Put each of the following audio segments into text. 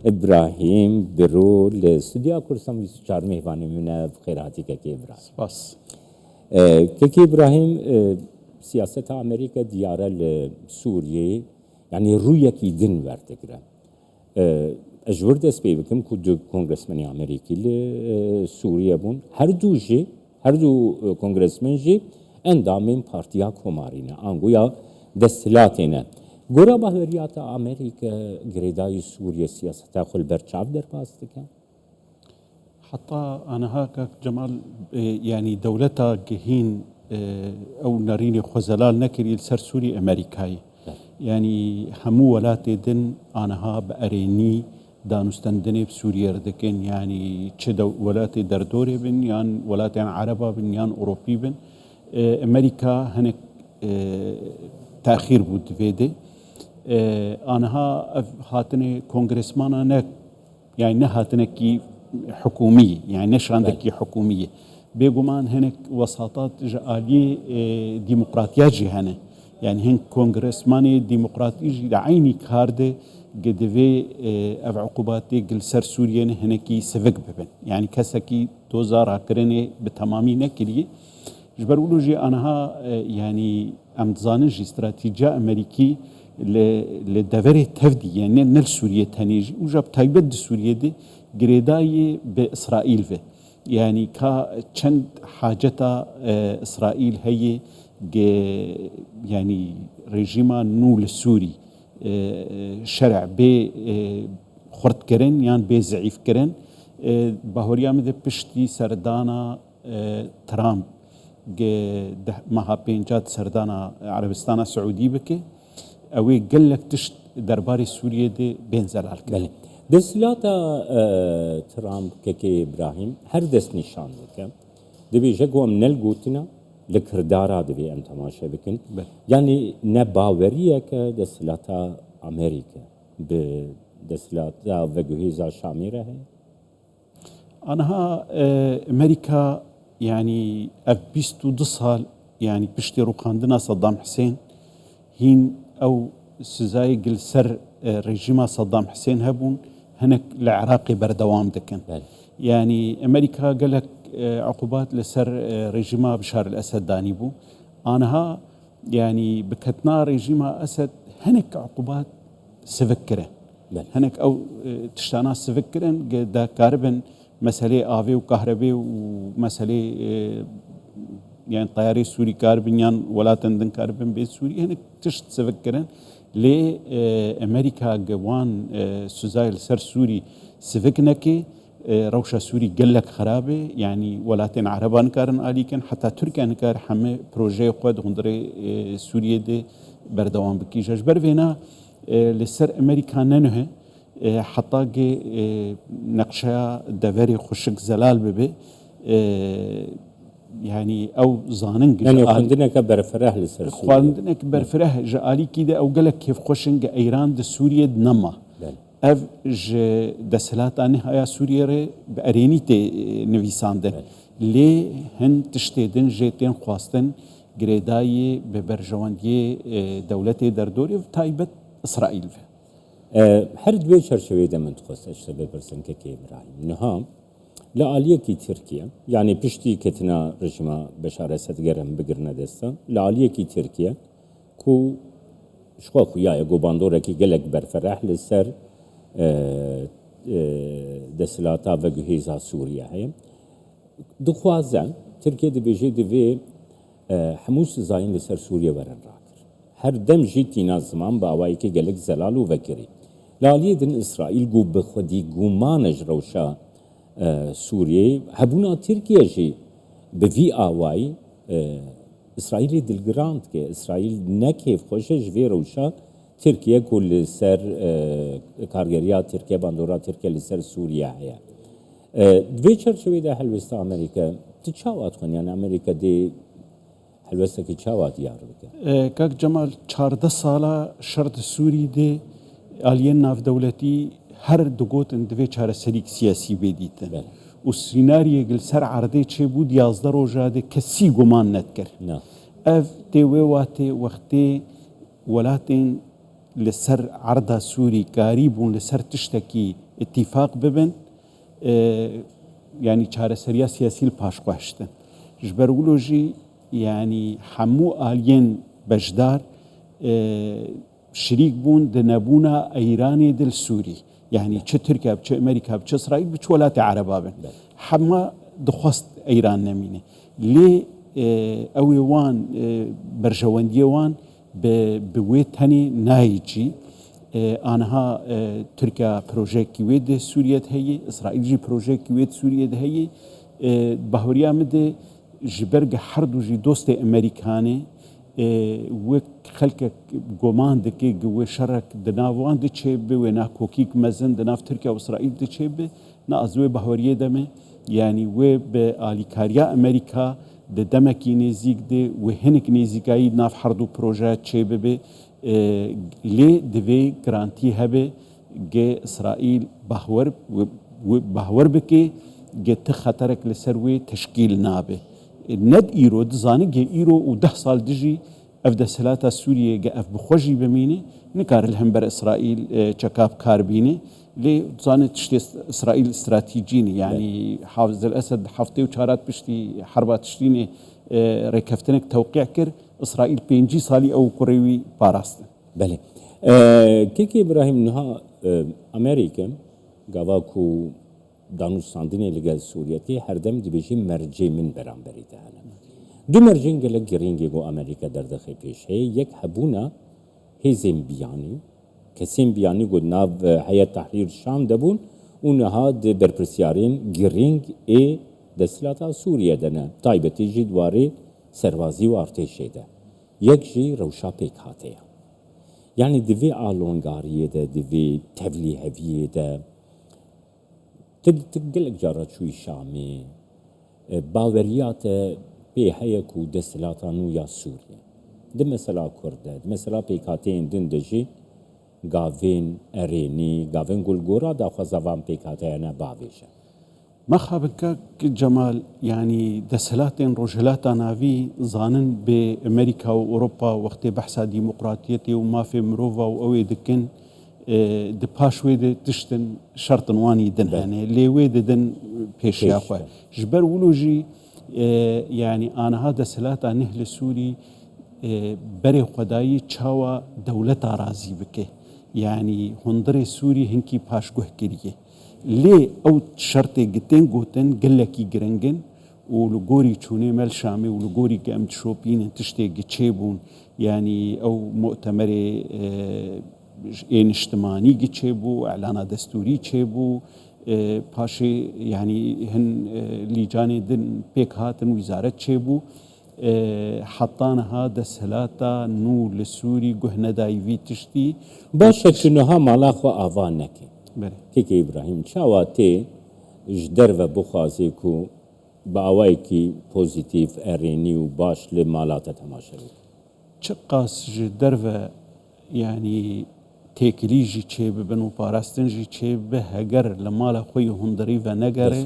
ابراهیم برو لاستودیا کورسان 24 میوانی منه خیراتی که ابراهیم بس که ابراهیم سیاست امریکا دیاره لسوریه یعنی روی کی دین ورتگره اجور دست پی بکم که دو کنگرسمنی امریکی لسوریه بون هر دو کنگرسمن جی اندامین پارتیا کمارینه آنگویا دستلاتینه گورا بهوریات امریکا گریدای سوریه سیاستا خل برچاو در پاسته که حتى أنا هاك جمال يعني دولتها جهين أو ناريني خزلال نكري السر سوري أمريكاي يعني همو ولاتي دن أنا ها بأريني دانستندني بسوريا ردكن يعني تشدو ولاتي دردوري بن يان ولاتي عربا بن يان أوروبي بن أمريكا هنك تأخير بود فيدي أنا ها هاتني كونغرسمانا نك يعني نهاتني كي حكومية يعني نش عندك حكومية بيجومان هناك وساطات جالية ديمقراطية جهنة يعني هن كونغرسماني ديمقراطي عيني كارده قدوي أف عقوباتي قل سر سوريا هناكي سفق ببن يعني كسكي دوزار عكرني بتمامي نكري جبرولو جي أنها يعني أمتزانج استراتيجية أمريكي لدفره تفدي يعني نل سوريا تانيجي وجاب تايبد سوريا دي قريداي بإسرائيل في يعني كان حاجتا إسرائيل هي يعني رجيما نول السوري شرع بي خرد كرن يعني بي زعيف كرن بهوريا مده بشتي سردانا ترامب مها بينجات سردانا عربستان سعودي بكي اوي قلك تشت درباري سوريا دي بين زلال بله دستلاتا ترامب که ابراهیم هر دست نشان بکن دبی جگو من الگوتنا لکردارا دبی ام تماشا بکن یعنی نباوریه که دستلاتا امریکا به دستلاتا وجهیزا شامیره هی أنها أمريكا يعني أبيستو دصال يعني بشترو قاندنا صدام حسين هين أو سزاي قل سر رجيما صدام حسين هبون هناك العراقي بردوام دكن يعني أمريكا قالك عقوبات لسر رجيما بشار الأسد دانيبو أنها يعني بكتنا رجيما أسد هناك عقوبات سفكره هناك أو تشتانا سفكرن دا كاربن مسألة آفي وكهرباء ومسألة يعني طياري سوري كاربن يعني ولا تندن كاربن بيت سوري هناك تشت سفكرن لي أمريكا جوان سوزايل سر سوري سفكنكي روشة سوري قلك خرابة يعني ولاتين عربان كارن آليكن حتى تركيا نكار حمي بروجي قد غندري سوريا دي بردوان بكي جاجبر فينا لسر أمريكا ننه حتى نقشة دفري خشك زلال ببي يعني او زاننج يعني خندنا كبر فرح لسر خندنا كبر فرح جالي كده او قالك كيف خشنج ايران د سوريا نما اف ج دسلات انها سوريا ري بارينيتي نويساند لي هن تشتيدن جيتين خواستن جريداي ببرجواندي دولتي دردوري تايبت اسرائيل هر دوی چرچوی ده منطقه اشتباه برسن که ابراهیم نها لعالیه کی ترکیه یعنی پشتی کتنا رژیم بشار اسد گرم بگرنه دستا لعالیه کی ترکیه کو شخوا خویای گوباندوره کی گلک برفرح لسر دسلاتا و گهیزا سوریه هی دخوازن ترکیه ده بیجه دوی حموس زاین لسر سوریه ورن راکر هر دم جیتی نازمان با آوائی که گلک زلال و وکری لعالیه دن اسرائیل گو بخودی گومانج روشا سوریه هبونا ترکیه جی به وی آوائی اسرائیلی دلگراند که اسرائیل نکیف خوشه جوی روشا ترکیه کل سر کارگریا ترکیه باندورا ترکیه لسر سوریه هیا دوی چرچوی ده حلوستا امریکا تچاوات خون یعنی امریکا دی حلوستا که چاوات یار بکن كاك جمال 14 سالا شرط سوري دي آليين ناف دولتي هر دقوت اندوه چاره سريك سياسي بيديتن والسيناريو قل سر عرضي چه بود 11 روجا دي كسي گمان نتكر اف تي ويواتي وقتي ولاتين لسر عرض سوري قريب لسر تشتكي اتفاق ببن يعني چارەسەریە سیاسی پاشخواشتن جبرولوجي يعني حمو آلين بجدار شريك بون دنبونا ايراني دل سوري يعني چه تركيا چه امريكا چه اسرائيل بچ ولات عربا بن حما دخواست ايران نمينه لي اوي وان برجواندي وان بويتني نايجي آنها تركيا بروجيكت ويد سوريا هي اسرائيل جي بروجيكت ويد سوريا هي بهوريا مد جبرج حردو جي دوست امريكاني وك خلق گومان دكي گو شرك دناوان دي چيب و نا كوكيك مزن دناف تركيا واسرائيل دي چيب نا ازوي بهوريه دمه يعني و باليكاريا امريكا د دمكي نزيك دي و هنك نزيكاي ناف حردو بروجيت چيب به لي دوي گرانتي هبه گ اسرائيل بهور بكي گ تخطرك لسروي تشكيل نابه ند ايرو دزانه گ ايرو و 10 سال دجي افدا سلاتا سوريا گ اف بخوجي بمينه نكار الهمبر اسرائيل چكاب كاربينه لي دزانه تشتي اسرائيل استراتيجيني يعني حافظ الاسد حفتي وشارات بشتي حربات تشتيني ركفتنك توقيع كر اسرائيل 5 سالي او كوريوي باراست بله كيكي ابراهيم نها امريكا گاواكو دانوستاندنی لگل سوریتی هر دم دیبیجی مرجع من برانبری دهانه. دو مرجع گله گرینگی گو امریکا در داخل پیش هی یک حبونا هزیم بیانی کسیم بیانی گو ناو حیات تحریر شام دبون اونها د برپرسیارین گرینگ دستلاتا سوریه دنه تایبتی جدواری سروازی و ارتشی ده یک جی روشا پیک هاته یعنی دوی آلونگاریه ده دوی تبلیغیه ده تقلق جارات شوي شامي باوريات بهيكو دستلاتانو يا سوريا دم مثلا كرده مثلا بيكاتين دن دجي غافين اريني غافين غولغورا دا خزوان بيكاتينا باويشه ما خابك جمال يعني دسلاتين روجلات نافي ظانن بامريكا واوروبا وقت بحث ديمقراطيتي وما في مروفا واوي دكن د پاشوی د تشتن شرطنوانی دن هنه لیوی دن پیشیا خو جبر ولوجي يعني انا هذا سلاتا نهل سوري بري خداي چاوا دولت راضي بك يعني هندري سوري هنكي پاشگوه کریه لي او شرط گتن گوتن گلکی گرنگن ولغوري چونه مل شامي ولغوري قامت شوبين تشتي گچيبون يعني او مؤتمر اجتماعي جيبو اعلان دستوري جيبو باشي يعني هن لجان دن بيك هاتن وزاره جيبو حطانها دسلاتا نو لسوري گهنه دايوي تشتي باشه شنوها مالاخ و آوانك كيكي ابراهيم شاواتي جدر و بخازي كو باوايكي بوزيتيف اريني و باش لمالات تماشا چقاس جدر و يعني تێکلیژی چێ ببن و پاراستنجی چێ بە هەگەر لە ماڵە خۆی هوندەری بە نەگەڕێ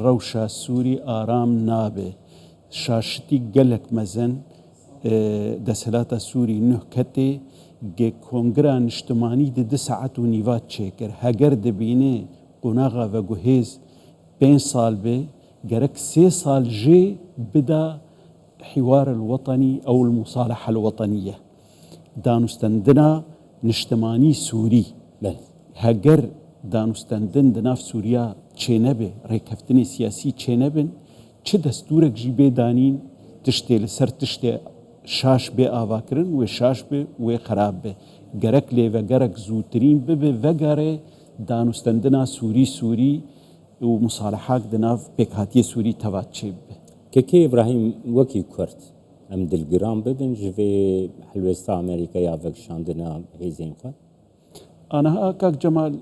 ڕەوشە سووری ئارام نابێ شاشتی گەلک مەزن دەسەلاتە سووری نوکەتێ گێ کۆنگرا نیشتمانی دە 2 ساعت و نیوات چێ کرد هەگەر دەبینێ قۆناغا بە گوهێز 5 سال بێ گەرەک 3 سال ژێ بدا حوار الوطني أو المصالحة الوطنية دانستندنا نشتماني سوري هجر دانستندن دناف سوريا چنبه ريكفتني سياسي چنبن چه دستورك جيبه دانين تشتي لسر تشتي شاش به آواكرن و شاش به و خراب به گرك لي و گرك زوترين به وگره دانستندنا سوري و مصالحات دناف بكاتي سوري توات چه به كيكي إبراهيم وكي كرت ام دلگرام ببن جوی حلوستا امریکا یا وکشاندنا هیزین خوا انا هاكاك جمال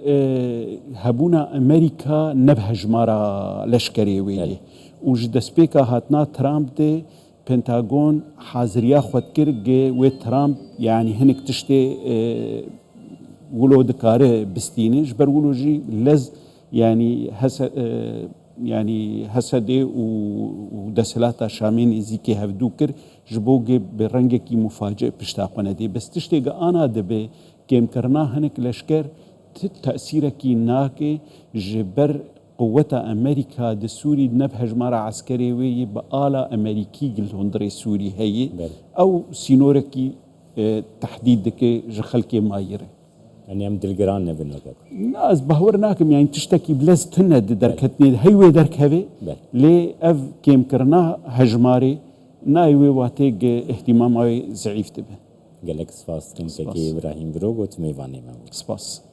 هبونا امريكا نبهج مارا لشكري ويلي وجد سبيكا هاتنا ترامب دي بنتاغون حاضريا خود كرجي و ترامب يعني هنك تشتي ولو دكاره بستيني جبر ولوجي لز يعني يعني هسده ودسلاتا شامين زيكي هفدوكر جبوغي برنگكي مفاجئ پشتاقونه دي بس تشتيغ انا دبي کێمکردنا هەنێک لەشکر تأثیرێکی ناکێ ji ber قوتا ئەمریکا di Sûrî neb hejmara eskerê wê yê bi ala Amerîkî gilhundirê Sûrî heye ew sînorekî tehdîd dike ji xelkê mayî re. Yani em dilgiran nebin veke. Ez bawer nakim yani tiştekî bilez tune di derketinê hey wê derkeve lê ev kêmkirina hejmarê nayê wê watê ihtimama wê zîf dibe. Gelek spas dikim pekî İbrahîm Biro got mêvanê me. Spas.